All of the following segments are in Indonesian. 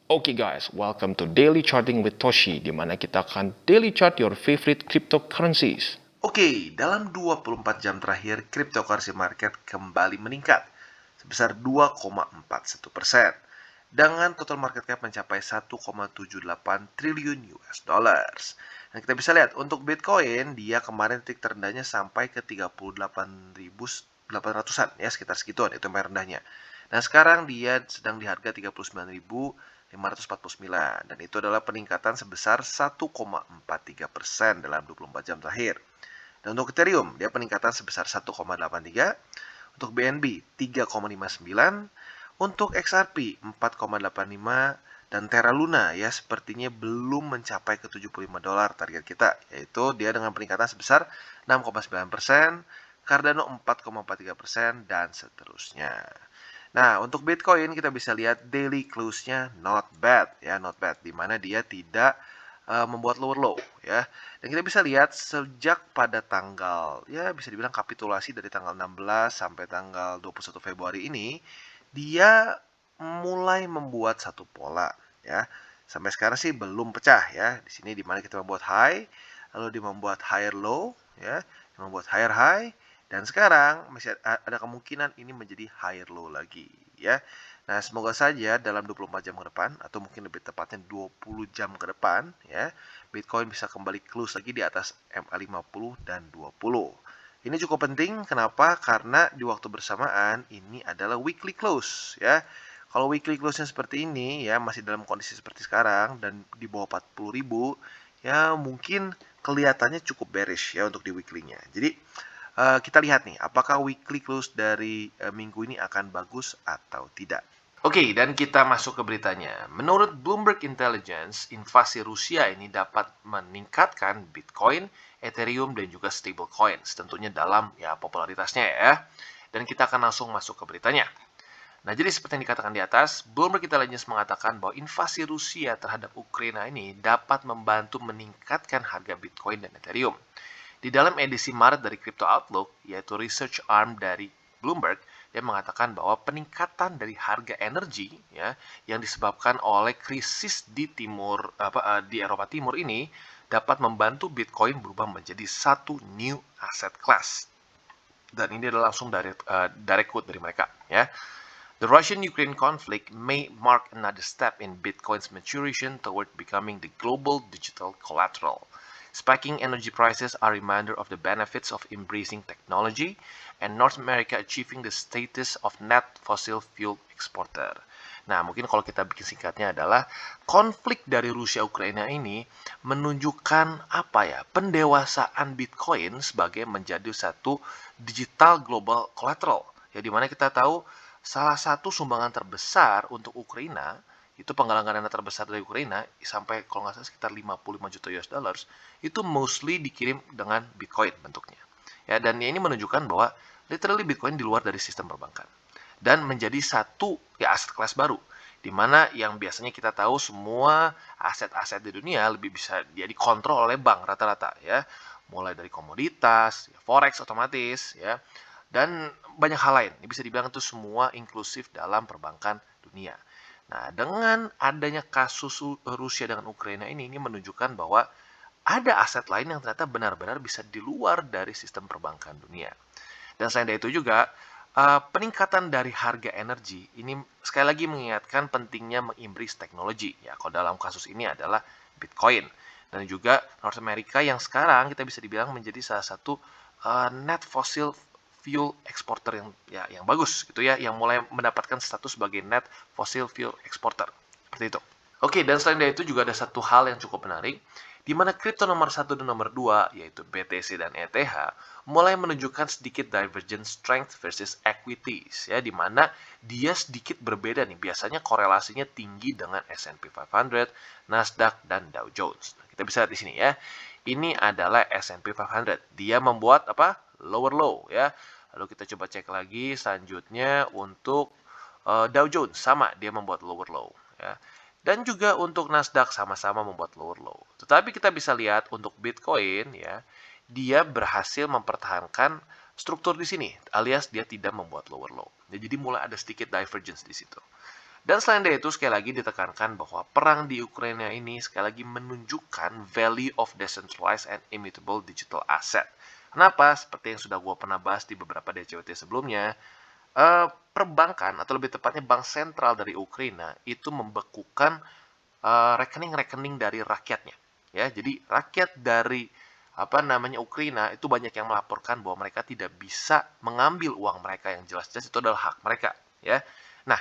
Oke guys, welcome to Daily Charting with Toshi, di mana kita akan daily chart your favorite cryptocurrencies. Oke, dalam 24 jam terakhir, cryptocurrency market kembali meningkat sebesar 2,41%, dengan total market cap mencapai 1,78 triliun US dollars. Dan kita bisa lihat untuk Bitcoin, dia kemarin titik terendahnya sampai ke 38.800-an ya, sekitar segituan itu yang rendahnya. Dan sekarang dia sedang di harga 39.549 dan itu adalah peningkatan sebesar 1,43% dalam 24 jam terakhir. Dan untuk Ethereum, dia peningkatan sebesar 1,83, untuk BNB 3,59, untuk XRP 4,85, dan Terra Luna ya sepertinya belum mencapai ke $75 target kita, yaitu dia dengan peningkatan sebesar 6,9%, Cardano 4,43%, dan seterusnya. Nah, untuk Bitcoin kita bisa lihat daily close-nya not bad ya, not bad, di mana dia tidak membuat lower low ya. Dan kita bisa lihat sejak pada tanggal ya bisa dibilang kapitulasi dari tanggal 16 sampai tanggal 21 Februari ini, dia mulai membuat satu pola ya. Sampai sekarang sih belum pecah ya. Di sini dimana kita membuat high, lalu dia membuat higher low ya, membuat higher high, dan sekarang masih ada kemungkinan ini menjadi higher low lagi ya. Nah, semoga saja dalam 24 jam ke depan, atau mungkin lebih tepatnya 20 jam ke depan, ya, Bitcoin bisa kembali close lagi di atas MA50 dan 20. Ini cukup penting, kenapa? Karena di waktu bersamaan, ini adalah weekly close, ya. Kalau weekly close-nya seperti ini, ya, masih dalam kondisi seperti sekarang, dan di bawah 40.000, ya, mungkin kelihatannya cukup bearish, ya, untuk di weekly-nya. Jadi, kita lihat nih, apakah weekly close dari minggu ini akan bagus atau tidak. Oke, dan kita masuk ke beritanya. Menurut Bloomberg Intelligence, invasi Rusia ini dapat meningkatkan Bitcoin, Ethereum, dan juga stablecoins. Tentunya dalam ya popularitasnya ya. Dan kita akan langsung masuk ke beritanya. Nah, jadi seperti yang dikatakan di atas, Bloomberg Intelligence mengatakan bahwa invasi Rusia terhadap Ukraina ini dapat membantu meningkatkan harga Bitcoin dan Ethereum. Di dalam edisi Maret dari Crypto Outlook, yaitu research arm dari Bloomberg, dia mengatakan bahwa peningkatan dari harga energi ya yang disebabkan oleh krisis di Eropa Timur ini dapat membantu Bitcoin berubah menjadi satu new asset class. Dan ini adalah langsung direct quote dari mereka ya. The Russian-Ukraine conflict may mark another step in Bitcoin's maturation toward becoming the global digital collateral. Spiking energy prices are a reminder of the benefits of embracing technology, and North America achieving the status of net fossil fuel exporter. Nah, mungkin kalau kita bikin singkatnya adalah konflik dari Rusia-Ukraina ini menunjukkan pendewasaan Bitcoin sebagai menjadi satu digital global collateral. Ya, dimana kita tahu salah satu sumbangan terbesar untuk Ukraina itu penggalangan dana terbesar dari Ukraina sampai kalau nggak salah sekitar 55 juta US dollars itu mostly dikirim dengan Bitcoin bentuknya. Ya, dan ini menunjukkan bahwa literally Bitcoin di luar dari sistem perbankan dan menjadi satu ya aset kelas baru di mana yang biasanya kita tahu semua aset-aset di dunia lebih bisa dia dikontrol oleh bank rata-rata ya, mulai dari komoditas, ya, forex otomatis ya, dan banyak hal lain. Ini bisa dibilang itu semua inklusif dalam perbankan dunia. Nah, dengan adanya kasus Rusia dengan Ukraina ini menunjukkan bahwa ada aset lain yang ternyata benar-benar bisa di luar dari sistem perbankan dunia. Dan selain dari itu juga, peningkatan dari harga energi ini sekali lagi mengingatkan pentingnya mengimbris teknologi. Ya, kalau dalam kasus ini adalah Bitcoin. Dan juga North America yang sekarang kita bisa dibilang menjadi salah satu net fossil fuel exporter yang bagus gitu ya, yang mulai mendapatkan status sebagai net fossil fuel exporter. Seperti itu. Oke, dan selain dari itu juga ada satu hal yang cukup menarik, di mana kripto nomor 1 dan nomor 2, yaitu BTC dan ETH, mulai menunjukkan sedikit divergent strength versus equities, ya, di mana dia sedikit berbeda nih. Biasanya korelasinya tinggi dengan S&P 500, Nasdaq, dan Dow Jones. Nah, kita bisa lihat di sini ya. Ini adalah S&P 500. Dia membuat lower low ya. Lalu kita coba cek lagi selanjutnya untuk Dow Jones sama dia membuat lower low ya. Dan juga untuk Nasdaq sama-sama membuat lower low. Tetapi kita bisa lihat untuk Bitcoin ya, dia berhasil mempertahankan struktur di sini alias dia tidak membuat lower low. Jadi mulai ada sedikit divergence di situ. Dan selain dari itu, sekali lagi ditekankan bahwa perang di Ukraina ini sekali lagi menunjukkan value of decentralized and immutable digital asset. Kenapa? Seperti yang sudah gue pernah bahas di beberapa DCWT sebelumnya, perbankan atau lebih tepatnya bank sentral dari Ukraina itu membekukan rekening-rekening dari rakyatnya. Ya, jadi rakyat dari Ukraina itu banyak yang melaporkan bahwa mereka tidak bisa mengambil uang mereka yang jelas-jelas itu adalah hak mereka. Ya, nah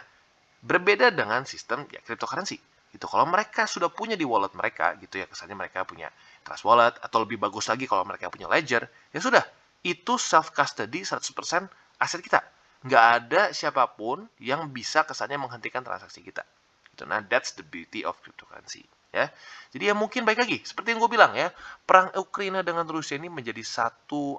berbeda dengan sistem ya cryptocurrency gitu. Kalau mereka sudah punya di wallet mereka gitu ya, kesannya mereka punya Trust Wallet atau lebih bagus lagi kalau mereka punya Ledger, ya sudah, itu self custody 100% aset kita. Nggak ada siapapun yang bisa kesannya menghentikan transaksi kita. Gitu. Nah, that's the beauty of cryptocurrency. Ya, jadi ya mungkin baik lagi seperti yang gue bilang ya, perang Ukraina dengan Rusia ini menjadi satu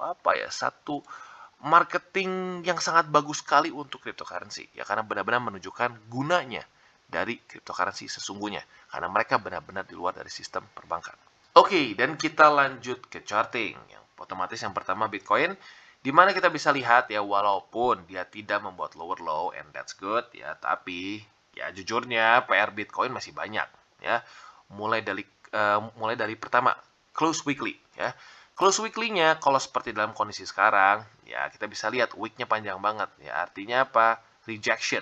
marketing yang sangat bagus sekali untuk cryptocurrency ya, karena benar-benar menunjukkan gunanya dari cryptocurrency sesungguhnya karena mereka benar-benar di luar dari sistem perbankan. Oke, dan kita lanjut ke charting. Yang otomatis yang pertama Bitcoin, di mana kita bisa lihat ya, walaupun dia tidak membuat lower low and that's good ya, tapi ya jujurnya PR Bitcoin masih banyak ya. Mulai dari pertama close weekly ya. Close weekly-nya kalau seperti dalam kondisi sekarang, ya kita bisa lihat week-nya panjang banget. Ya, artinya apa? Rejection.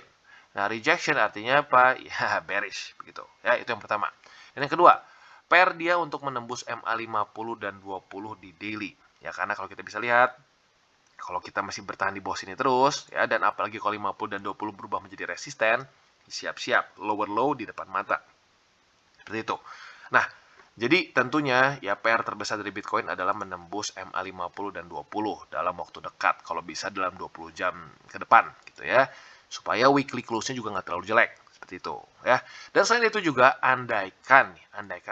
Nah, rejection artinya apa? Ya, bearish begitu. Ya, itu yang pertama. Dan yang kedua, pair dia untuk menembus MA50 dan 20 di daily. Ya, karena kalau kita bisa lihat, kalau kita masih bertahan di bawah sini terus, ya, dan apalagi kalau 50 dan 20 berubah menjadi resisten, siap-siap lower low di depan mata. Seperti itu. Nah, jadi tentunya ya PR terbesar dari Bitcoin adalah menembus MA50 dan 20 dalam waktu dekat, kalau bisa dalam 20 jam ke depan gitu ya. Supaya weekly close-nya juga nggak terlalu jelek, seperti itu ya. Dan selain itu juga andaikan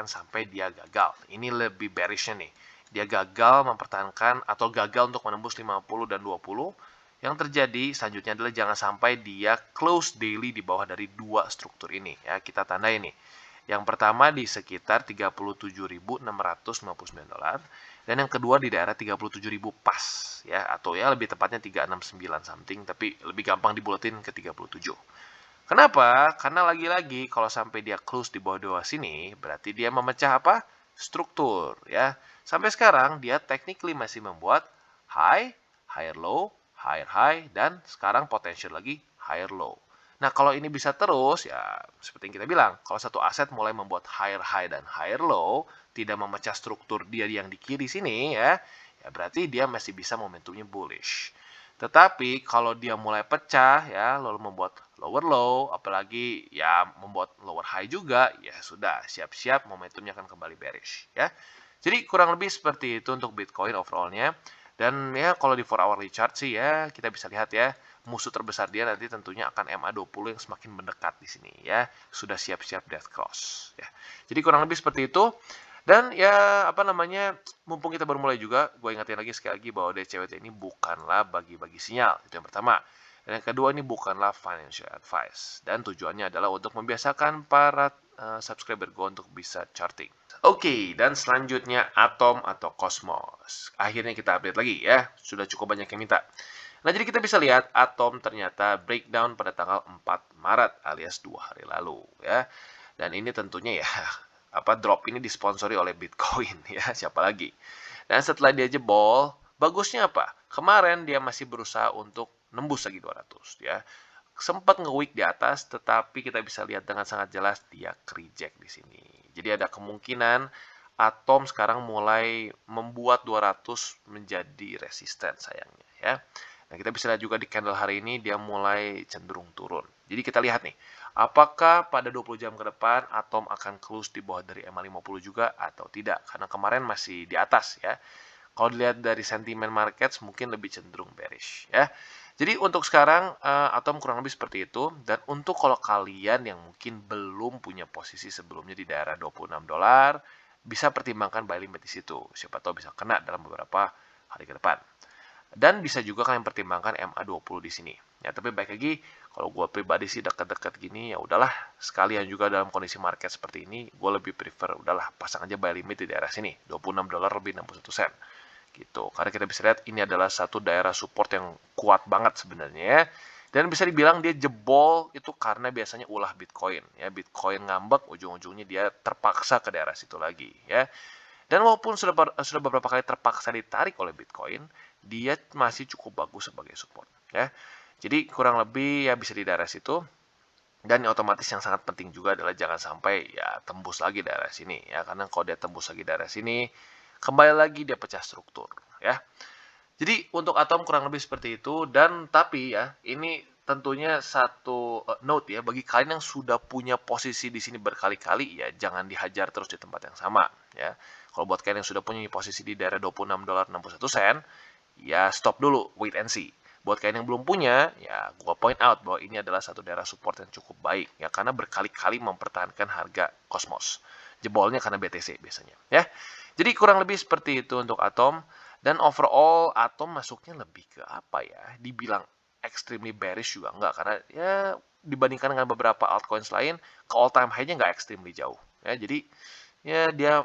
sampai dia gagal. Ini lebih bearish-nya nih. Dia gagal mempertahankan atau gagal untuk menembus 50 dan 20. Yang terjadi selanjutnya adalah jangan sampai dia close daily di bawah dari dua struktur ini ya. Kita tandai nih. Yang pertama di sekitar 37.659 dolar dan yang kedua di daerah 37.000 pas ya, atau ya lebih tepatnya 369 something, tapi lebih gampang dibulatin ke 37. Kenapa? Karena lagi-lagi kalau sampai dia close di bawah sini berarti dia memecah apa? Struktur ya. Sampai sekarang dia technically masih membuat high, higher low, higher high, dan sekarang potential lagi higher low. Nah, kalau ini bisa terus, ya seperti yang kita bilang, kalau satu aset mulai membuat higher high dan higher low, tidak memecah struktur dia yang di kiri sini ya, ya berarti dia masih bisa momentumnya bullish. Tetapi kalau dia mulai pecah ya, lalu membuat lower low, apalagi ya membuat lower high juga, ya sudah, siap-siap momentumnya akan kembali bearish ya. Jadi kurang lebih seperti itu untuk Bitcoin overall-nya. Dan ya kalau di 4 hourly chart sih ya kita bisa lihat ya, musuh terbesar dia nanti tentunya akan MA20 yang semakin mendekat di sini ya. Sudah siap-siap death cross ya. Jadi kurang lebih seperti itu. Dan ya mumpung kita baru mulai juga, gue ingatin lagi sekali lagi bahwa DCWT ini bukanlah bagi-bagi sinyal. Itu yang pertama. Dan yang kedua, ini bukanlah financial advice. Dan tujuannya adalah untuk membiasakan para subscriber gue untuk bisa charting. Oke, dan selanjutnya Atom atau Cosmos. Akhirnya kita update lagi ya. Sudah cukup banyak yang minta. Nah, jadi kita bisa lihat Atom ternyata breakdown pada tanggal 4 Maret alias 2 hari lalu ya. Dan ini tentunya ya drop ini disponsori oleh Bitcoin ya, siapa lagi. Dan setelah dia jebol, bagusnya apa? Kemarin dia masih berusaha untuk nembus lagi 200 ya. Sempat nge-wick di atas, tetapi kita bisa lihat dengan sangat jelas dia reject di sini. Jadi ada kemungkinan Atom sekarang mulai membuat 200 menjadi resisten sayangnya ya. Nah, kita bisa lihat juga di candle hari ini dia mulai cenderung turun. Jadi kita lihat nih, apakah pada 20 jam ke depan Atom akan close di bawah dari MA50 juga atau tidak? Karena kemarin masih di atas ya. Kalau dilihat dari sentimen markets mungkin lebih cenderung bearish ya. Jadi untuk sekarang Atom kurang lebih seperti itu. Dan untuk kalau kalian yang mungkin belum punya posisi sebelumnya di daerah 26 dolar, bisa pertimbangkan buy limit di situ. Siapa tahu bisa kena dalam beberapa hari ke depan. Dan bisa juga kalian pertimbangkan MA20 di sini. Ya, tapi baik lagi, kalau gue pribadi sih dekat-dekat gini, ya udahlah, sekalian juga dalam kondisi market seperti ini, gue lebih prefer udahlah pasang aja buy limit di daerah sini, 26 dolar lebih 61 sen. Gitu. Karena kita bisa lihat ini adalah satu daerah support yang kuat banget sebenarnya ya. Dan bisa dibilang dia jebol itu karena biasanya ulah Bitcoin ya. Bitcoin ngambek, ujung-ujungnya dia terpaksa ke daerah situ lagi ya. Dan walaupun sudah beberapa kali terpaksa ditarik oleh Bitcoin, dia masih cukup bagus sebagai support ya. Jadi kurang lebih ya bisa di daerah situ. Dan otomatis yang sangat penting juga adalah jangan sampai ya tembus lagi daerah sini ya, karena kalau dia tembus lagi daerah sini kembali lagi dia pecah struktur ya. Jadi untuk atom kurang lebih seperti itu, dan tapi ya ini tentunya satu note ya bagi kalian yang sudah punya posisi di sini berkali-kali ya, jangan dihajar terus di tempat yang sama ya. Kalau buat kalian yang sudah punya posisi di daerah $26.61 ya stop dulu, wait and see. Buat kalian yang belum punya, ya gua point out bahwa ini adalah satu daerah support yang cukup baik ya, karena berkali-kali mempertahankan harga Cosmos. Jebolnya karena BTC biasanya ya. Jadi kurang lebih seperti itu untuk Atom. Dan overall Atom masuknya lebih ke apa ya? Dibilang extremely bearish juga enggak, karena ya dibandingkan dengan beberapa altcoins lain ke all time high-nya nggak extremely jauh ya. Jadi ya dia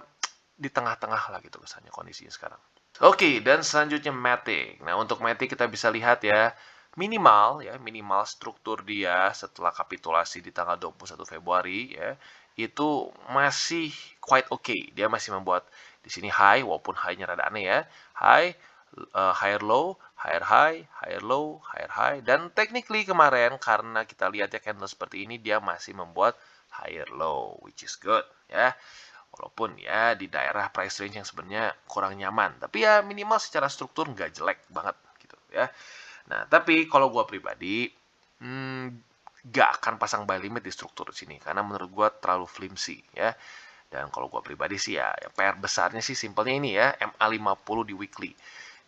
di tengah-tengah lah gitu kesannya kondisinya sekarang. Oke, dan selanjutnya Matic. Nah, untuk Matic kita bisa lihat ya, minimal struktur dia setelah kapitulasi di tanggal 21 Februari ya, itu masih quite okay. Dia masih membuat di sini high, walaupun high-nya rada aneh ya. High, higher low, higher high, higher low, higher high. Dan technically kemarin karena kita lihat ya candle seperti ini, dia masih membuat higher low, which is good ya. Walaupun ya di daerah price range yang sebenarnya kurang nyaman. Tapi ya minimal secara struktur nggak jelek banget gitu ya. Nah, tapi kalau gue pribadi, nggak akan pasang buy limit di struktur sini. Karena menurut gue terlalu flimsy ya. Dan kalau gue pribadi sih ya PR besarnya sih simpelnya ini ya, MA50 di weekly.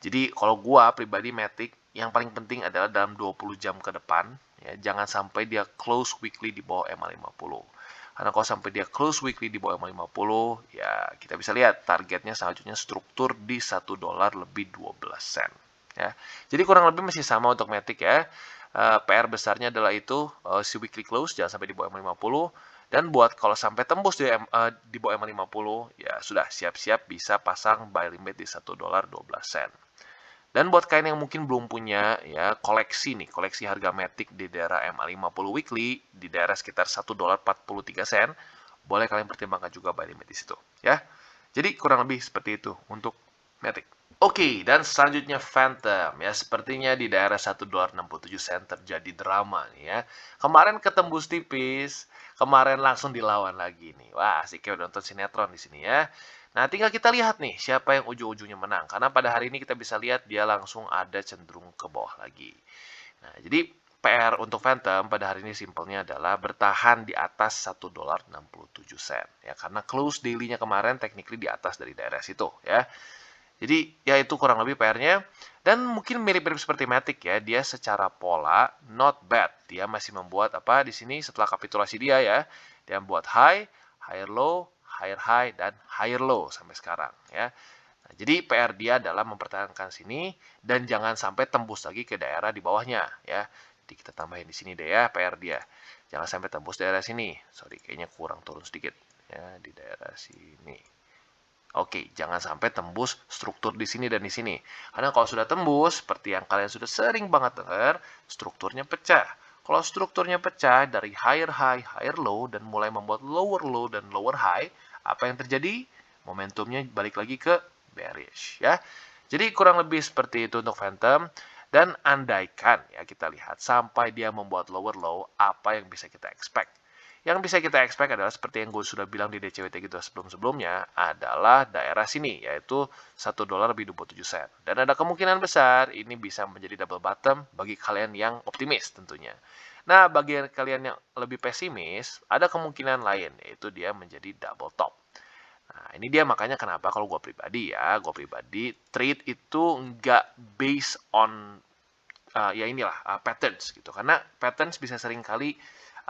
Jadi kalau gue pribadi Matic, yang paling penting adalah dalam 20 jam ke depan, ya, jangan sampai dia close weekly di bawah MA50. Karena kalau sampai dia close weekly di bawah 50, ya kita bisa lihat targetnya selanjutnya struktur di $1 lebih 12 sen. Ya. Jadi kurang lebih masih sama untuk Matic ya. PR besarnya adalah itu si weekly close jangan sampai di bawah 50. Dan buat kalau sampai tembus di bawah 50, ya sudah siap-siap bisa pasang buy limit di $1 12 sen. Dan buat kalian yang mungkin belum punya ya koleksi harga Matic di daerah MA50 weekly di daerah sekitar $1.43, boleh kalian pertimbangkan juga buy limit di situ ya. Jadi kurang lebih seperti itu untuk Matic. Oke, dan selanjutnya Phantom ya, sepertinya di daerah $1.67 terjadi drama nih ya. Kemarin ketembus tipis, kemarin langsung dilawan lagi nih. Wah, asik kayak nonton sinetron di sini ya. Nah, tinggal kita lihat nih siapa yang ujung-ujungnya menang. Karena pada hari ini kita bisa lihat dia langsung ada cenderung ke bawah lagi. Nah, jadi PR untuk Phantom pada hari ini simpelnya adalah bertahan di atas $1.67 ya, karena close daily-nya kemarin technically di atas dari daerah situ ya. Jadi ya itu kurang lebih PR-nya. Dan mungkin mirip-mirip seperti Matic ya, dia secara pola not bad. Dia masih membuat apa di sini setelah kapitulasi dia ya. Dia membuat high, higher low, higher high, dan higher low sampai sekarang ya. Nah, jadi PR dia adalah mempertahankan sini dan jangan sampai tembus lagi ke daerah di bawahnya ya. Jadi kita tambahin di sini deh ya PR dia. Jangan sampai tembus daerah sini. Sorry, kayaknya kurang turun sedikit ya di daerah sini. Oke, jangan sampai tembus struktur di sini dan di sini. Karena kalau sudah tembus, seperti yang kalian sudah sering banget dengar, strukturnya pecah. Kalau strukturnya pecah dari higher high, higher low, dan mulai membuat lower low dan lower high, apa yang terjadi? Momentumnya balik lagi ke bearish ya. Jadi kurang lebih seperti itu untuk Phantom. Dan andaikan ya kita lihat sampai dia membuat lower low, apa yang bisa kita expect? Yang bisa kita expect adalah seperti yang gue sudah bilang di DCWT gitu sebelum-sebelumnya adalah daerah sini yaitu $1 lebih 27 sen. Dan ada kemungkinan besar ini bisa menjadi double bottom bagi kalian yang optimis tentunya. Nah, bagi kalian yang lebih pesimis, ada kemungkinan lain yaitu dia menjadi double top. Nah, ini dia makanya kenapa kalau gue pribadi trade itu nggak based on patterns gitu. Karena patterns bisa sering kali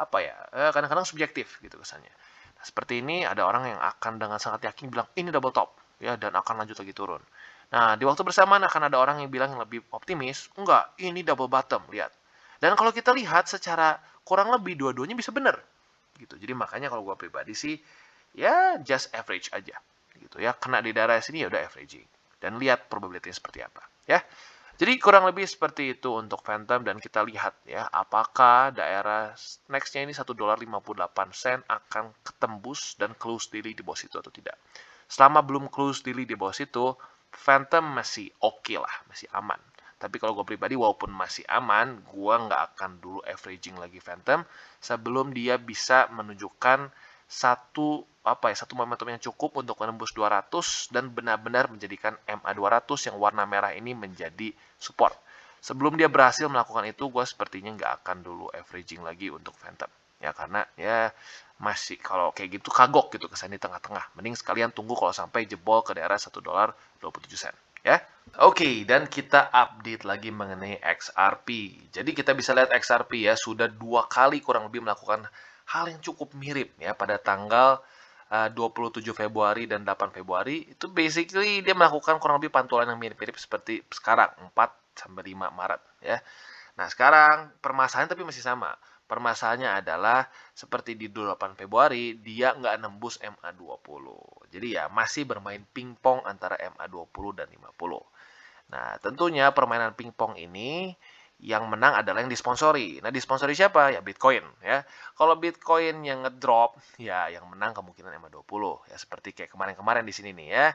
kadang-kadang subjektif gitu kesannya. Nah, seperti ini ada orang yang akan dengan sangat yakin bilang ini double top ya dan akan lanjut lagi turun. Nah, di waktu bersamaan akan ada orang yang bilang yang lebih optimis, enggak, ini double bottom, lihat. Dan kalau kita lihat secara kurang lebih dua-duanya bisa benar gitu. Jadi makanya kalau gue pribadi sih ya just average aja gitu ya. Kena di daerah sini ya udah averaging dan lihat probability-nya seperti apa ya. Jadi kurang lebih seperti itu untuk Phantom dan kita lihat ya apakah daerah next-nya ini $1.58 akan ketembus dan close daily di bawah situ atau tidak. Selama belum close daily di bawah situ, Phantom masih oke lah, masih aman. Tapi kalau gue pribadi walaupun masih aman, gue nggak akan dulu averaging lagi Phantom sebelum dia bisa menunjukkan satu momentum yang cukup untuk menembus 200 dan benar-benar menjadikan MA 200 yang warna merah ini menjadi support. Sebelum dia berhasil melakukan itu, gue sepertinya nggak akan dulu averaging lagi untuk Phantom. Ya karena ya masih kalau kayak gitu kagok gitu kesan di tengah-tengah. Mending sekalian tunggu kalau sampai jebol ke daerah $1.27 ya. Oke, dan kita update lagi mengenai XRP. Jadi kita bisa lihat XRP ya sudah 2 kali kurang lebih melakukan hal yang cukup mirip ya pada tanggal 27 Februari dan 8 Februari itu basically dia melakukan kurang lebih pantulan yang mirip-mirip seperti sekarang 4 sampai 5 Maret ya. Nah, sekarang permasalahannya tapi masih sama. Permasalahannya adalah seperti di 8 Februari dia nggak nembus MA20. Jadi ya masih bermain pingpong antara MA20 dan 50. Nah, tentunya permainan pingpong ini yang menang adalah yang disponsori. Nah, disponsori siapa? Ya Bitcoin ya. Kalau Bitcoin yang ngedrop, ya yang menang kemungkinan MA20 ya seperti kayak kemarin-kemarin di sini nih ya.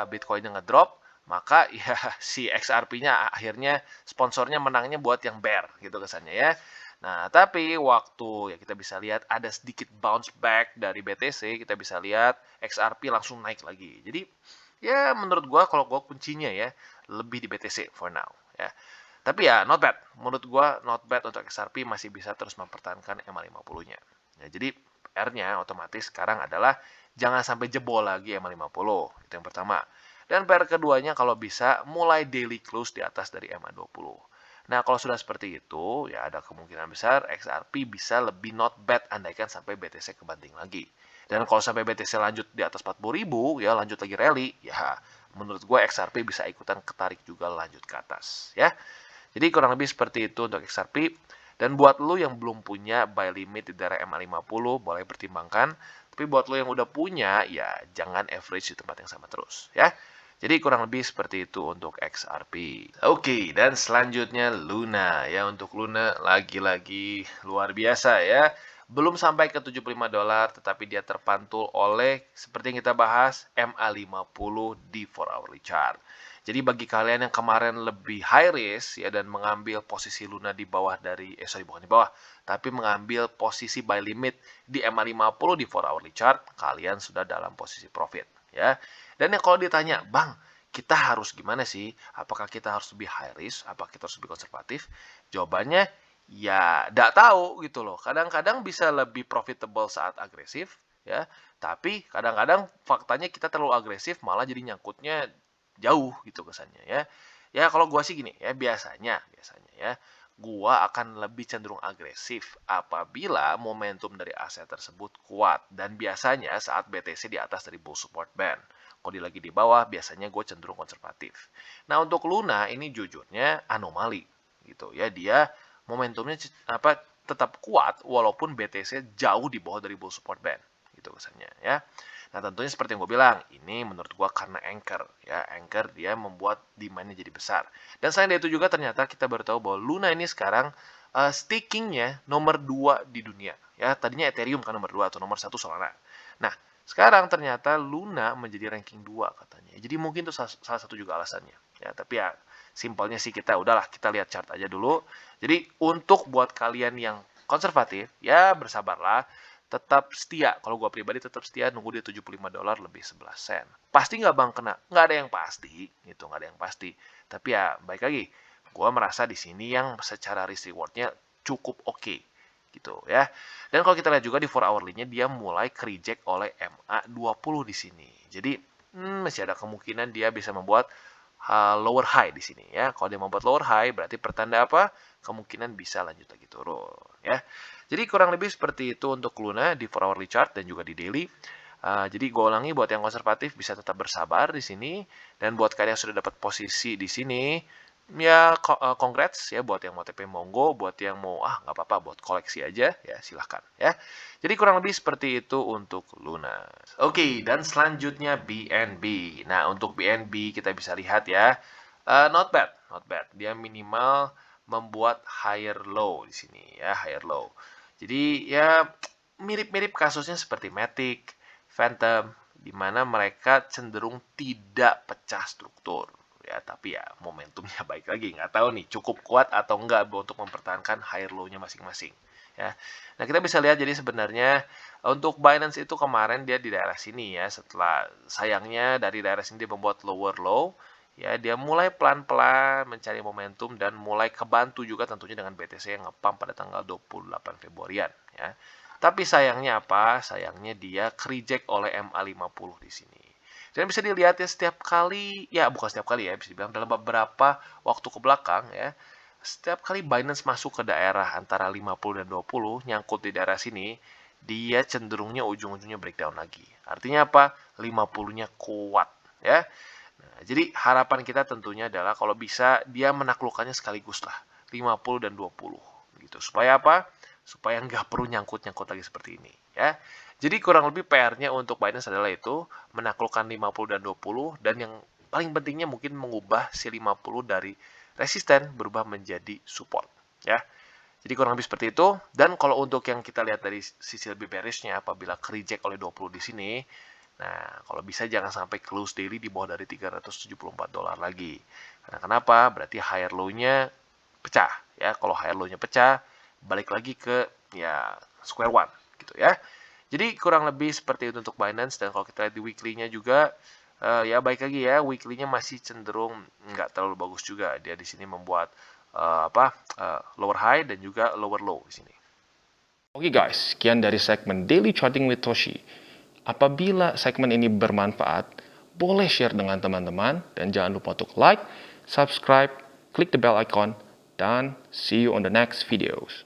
Bitcoin yang ngedrop, maka ya si XRP-nya akhirnya sponsornya menangnya buat yang bear gitu kesannya ya. Nah, tapi waktu ya kita bisa lihat ada sedikit bounce back dari BTC, kita bisa lihat XRP langsung naik lagi. Jadi ya menurut gua kalau gua kuncinya ya lebih di BTC for now ya. Tapi ya not bad. Menurut gua not bad untuk XRP masih bisa terus mempertahankan MA50-nya. Ya, jadi PR-nya otomatis sekarang adalah jangan sampai jebol lagi MA50. Itu yang pertama. Dan PR keduanya kalau bisa mulai daily close di atas dari MA20. Nah, kalau sudah seperti itu, ya ada kemungkinan besar XRP bisa lebih not bad andaikan sampai BTC kebanting lagi. Dan kalau sampai BTC lanjut di atas 40.000, ya lanjut lagi rally, ya menurut gue XRP bisa ikutan ketarik juga lanjut ke atas, ya. Jadi kurang lebih seperti itu untuk XRP. Dan buat lo yang belum punya buy limit di daerah MA50, boleh pertimbangkan. Tapi buat lo yang udah punya, ya jangan average di tempat yang sama terus, ya. Jadi kurang lebih seperti itu untuk XRP. Oke, dan selanjutnya Luna. Ya, untuk Luna lagi-lagi luar biasa ya. Belum sampai ke $75, tetapi dia terpantul oleh, seperti yang kita bahas, MA50 di 4 hourly chart. Jadi bagi kalian yang kemarin lebih high risk ya dan mengambil posisi Luna di bawah dari, bukan di bawah, tapi mengambil posisi buy limit di MA50 di 4 hourly chart, kalian sudah dalam posisi profit ya. Dan kalau ditanya, Bang, kita harus gimana sih? Apakah kita harus lebih high risk? Apakah kita harus lebih konservatif? Jawabannya, ya tidak tahu gitu loh. Kadang-kadang bisa lebih profitable saat agresif, ya. Tapi kadang-kadang faktanya kita terlalu agresif malah jadi nyangkutnya jauh gitu kesannya ya. Ya kalau gua sih gini ya biasanya ya gua akan lebih cenderung agresif apabila momentum dari aset tersebut kuat dan biasanya saat BTC di atas dari bull support band. Kalau dia lagi di bawah biasanya gue cenderung konservatif. Nah untuk Luna ini jujurnya anomali gitu ya dia momentumnya tetap kuat walaupun BTC jauh di bawah dari bull support band gitu kesannya ya. Nah tentunya seperti yang gue bilang ini menurut gue karena anchor ya anchor dia membuat demandnya jadi besar dan selain dari itu juga ternyata kita baru tahu bahwa Luna ini sekarang stakingnya nomor 2 di dunia ya tadinya Ethereum kan nomor 2 atau nomor 1 Solana. Nah sekarang ternyata Luna menjadi ranking 2 katanya jadi mungkin itu salah satu juga alasannya ya tapi ya simpelnya sih kita udahlah kita lihat chart aja dulu. Jadi untuk buat kalian yang konservatif ya bersabarlah, tetap setia. Kalau gue pribadi tetap setia nunggu dia $75 lebih 11 sen. Pasti nggak bang kena? Nggak ada yang pasti, gitu nggak ada yang pasti. Tapi ya baik lagi, gue merasa di sini yang secara risk rewardnya cukup oke, gitu ya. Dan kalau kita lihat juga di 4 hourly-nya dia mulai reject oleh MA20 di sini. Jadi masih ada kemungkinan dia bisa membuat lower high di sini ya. Kalau dia membuat lower high berarti pertanda apa? Kemungkinan bisa lanjut lagi turun ya. Jadi kurang lebih seperti itu untuk Luna di 4 hourly chart dan juga di daily. Jadi gue ulangi buat yang konservatif bisa tetap bersabar di sini dan buat kalian yang sudah dapat posisi di sini ya congrats ya buat yang mau TP monggo, buat yang mau nggak apa-apa buat koleksi aja ya silahkan ya. Jadi kurang lebih seperti itu untuk Luna. Oke, dan selanjutnya BNB. Nah, untuk BNB kita bisa lihat ya Not bad, not bad. Dia minimal membuat higher low di sini ya, higher low. Jadi ya mirip-mirip kasusnya seperti Matic, Phantom, di mana mereka cenderung tidak pecah struktur ya, tapi ya momentumnya baik lagi, nggak tahu nih cukup kuat atau enggak untuk mempertahankan higher low-nya masing-masing ya. Nah, kita bisa lihat jadi sebenarnya untuk Binance itu kemarin dia di daerah sini ya, setelah sayangnya dari daerah sini dia membuat lower low ya, dia mulai pelan-pelan mencari momentum dan mulai kebantu juga tentunya dengan BTC yang ngepump pada tanggal 28 Februarian ya. Tapi sayangnya apa? Sayangnya dia reject oleh MA50 di sini. Dan bisa dilihat ya setiap kali, ya bukan setiap kali ya, bisa dibilang dalam beberapa waktu ke belakang ya, setiap kali Binance masuk ke daerah antara 50 dan 20, nyangkut di daerah sini, dia cenderungnya ujung-ujungnya breakdown lagi. Artinya apa? 50-nya kuat ya. Nah, jadi harapan kita tentunya adalah kalau bisa dia menaklukkannya sekaligus lah, 50 dan 20 gitu. Supaya apa? Supaya nggak perlu nyangkut-nyangkut lagi seperti ini ya. Jadi kurang lebih PR-nya untuk Binance adalah itu menaklukkan 50 dan 20, dan yang paling pentingnya mungkin mengubah si 50 dari resisten berubah menjadi support ya. Jadi kurang lebih seperti itu. Dan kalau untuk yang kita lihat dari sisi lebih bearish-nya, apabila reject oleh 20 di sini, nah kalau bisa jangan sampai close daily di bawah dari $374 lagi. Karena kenapa? Berarti higher low-nya pecah ya. Kalau higher low-nya pecah, balik lagi ke ya square one gitu ya. Jadi kurang lebih seperti itu untuk Binance. Dan kalau kita lihat di weekly-nya juga, ya baik lagi ya, weekly-nya masih cenderung nggak terlalu bagus juga. Dia di sini membuat lower high dan juga lower low di sini. Oke guys, sekian dari segmen Daily Charting with Toshi. Apabila segmen ini bermanfaat, boleh share dengan teman-teman dan jangan lupa untuk like, subscribe, klik the bell icon, dan see you on the next videos.